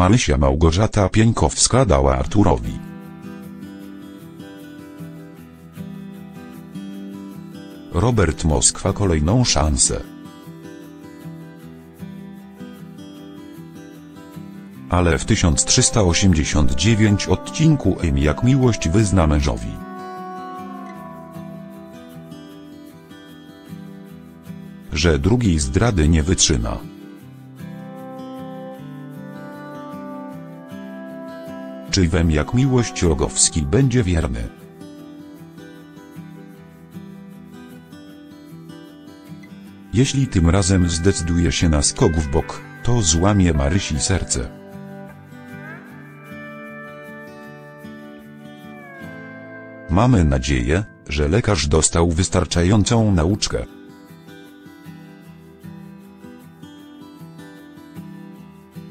Marysia Małgorzata Pieńkowska dała Arturowi. Robert Moskwa kolejną szansę. Ale w 1389 odcinku Jak miłość wyzna mężowi. Że drugiej zdrady nie wytrzyma. Czy Jak miłość Rogowski będzie wierny? Jeśli tym razem zdecyduje się na skok w bok, to złamie Marysi serce. Mamy nadzieję, że lekarz dostał wystarczającą nauczkę.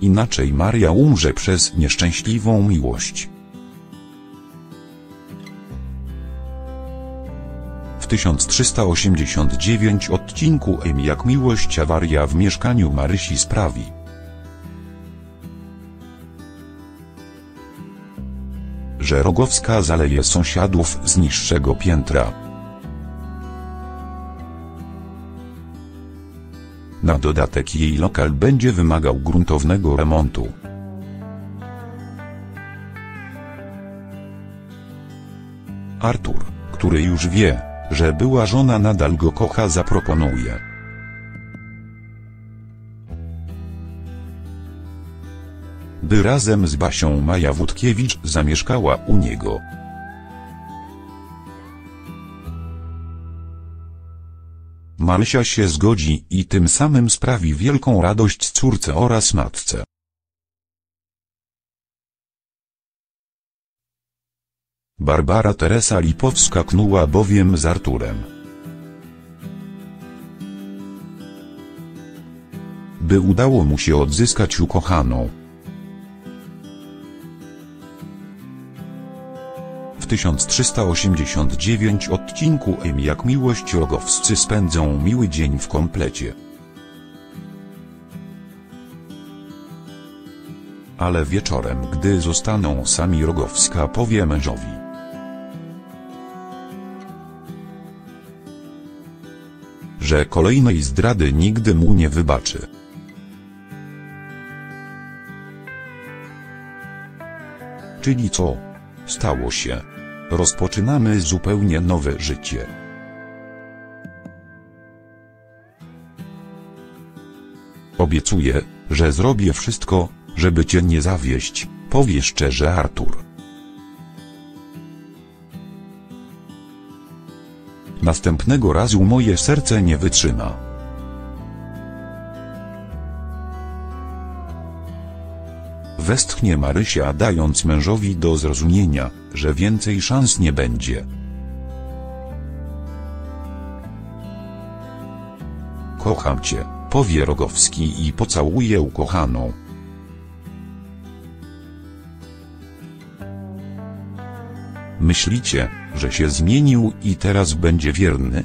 Inaczej Maria umrze przez nieszczęśliwą miłość. W 1389 odcinku Jak miłość awaria w mieszkaniu Marysi sprawi, że Rogowska zaleje sąsiadów z niższego piętra. Na dodatek jej lokal będzie wymagał gruntownego remontu. Artur, który już wie, że była żona nadal go kocha, zaproponuje, by razem z Basią Maja Wódkiewicz zamieszkała u niego. Marysia się zgodzi i tym samym sprawi wielką radość córce oraz matce. Barbara Teresa Lipowska knuła bowiem z Arturem, by udało mu się odzyskać ukochaną. W 1389 odcinku Jak miłość Rogowscy spędzą miły dzień w komplecie. Ale wieczorem, gdy zostaną sami, Rogowska powie mężowi, że kolejnej zdrady nigdy mu nie wybaczy. Czyli co? Stało się. Rozpoczynamy zupełnie nowe życie. Obiecuję, że zrobię wszystko, żeby cię nie zawieść, powie szczerze Artur. Następnego razu moje serce nie wytrzyma. Westchnie Marysia, dając mężowi do zrozumienia, że więcej szans nie będzie. Kocham cię, powie Rogowski i pocałuje ukochaną. Myślicie, że się zmienił i teraz będzie wierny?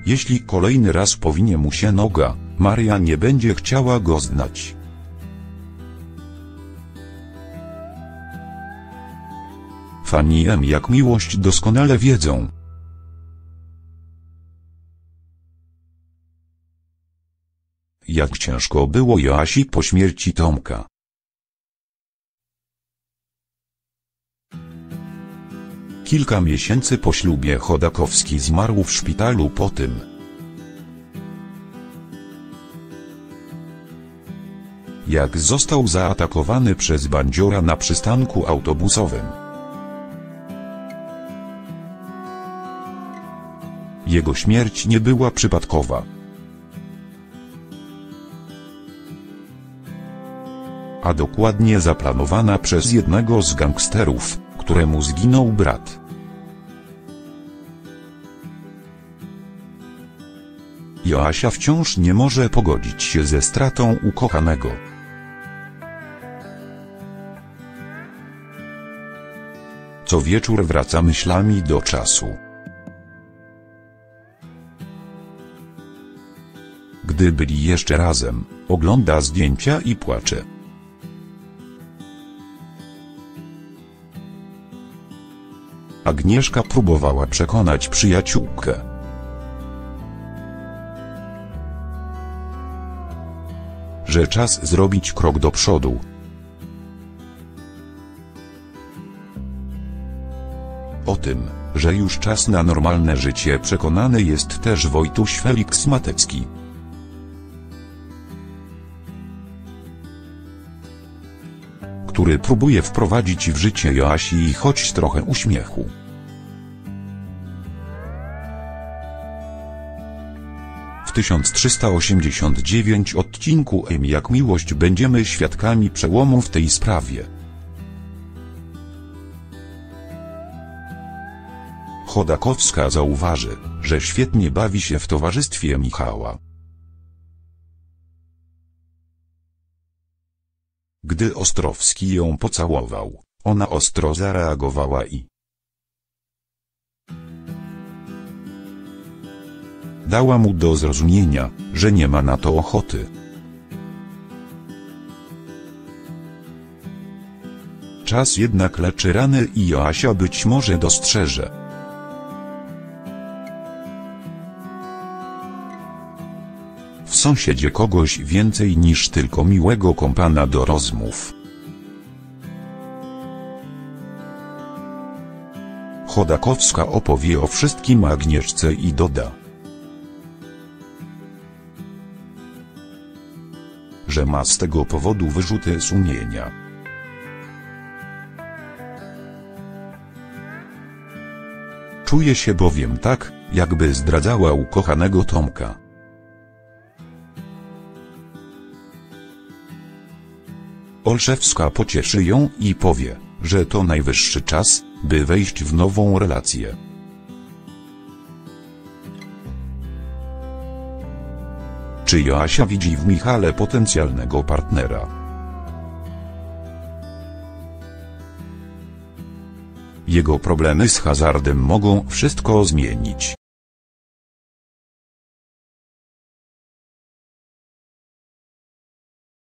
Jeśli kolejny raz powinie mu się noga, Maria nie będzie chciała go znać. Fani Jak miłość doskonale wiedzą, jak ciężko było Joasi po śmierci Tomka. Kilka miesięcy po ślubie Chodakowski zmarł w szpitalu po tym, jak został zaatakowany przez bandziora na przystanku autobusowym. Jego śmierć nie była przypadkowa. A dokładnie zaplanowana przez jednego z gangsterów, któremu zginął brat. Joasia wciąż nie może pogodzić się ze stratą ukochanego. Co wieczór wraca myślami do czasu, gdy byli jeszcze razem, ogląda zdjęcia i płacze. Agnieszka próbowała przekonać przyjaciółkę, że czas zrobić krok do przodu. O tym, że już czas na normalne życie, przekonany jest też Wojtuś Felix Matecki, który próbuje wprowadzić w życie Joasi choć trochę uśmiechu. W 1389 odcinku Jak miłość będziemy świadkami przełomu w tej sprawie. Chodakowska zauważy, że świetnie bawi się w towarzystwie Michała. Gdy Ostrowski ją pocałował, ona ostro zareagowała i dała mu do zrozumienia, że nie ma na to ochoty. Czas jednak leczy rany i Joasia być może dostrzeże, w sąsiedzie kogoś więcej niż tylko miłego kompana do rozmów. Chodakowska opowie o wszystkim Agnieszce i doda, że ma z tego powodu wyrzuty sumienia. Czuje się bowiem tak, jakby zdradzała ukochanego Tomka. Olszewska pocieszy ją i powie, że to najwyższy czas, by wejść w nową relację. Czy Joasia widzi w Michale potencjalnego partnera? Jego problemy z hazardem mogą wszystko zmienić.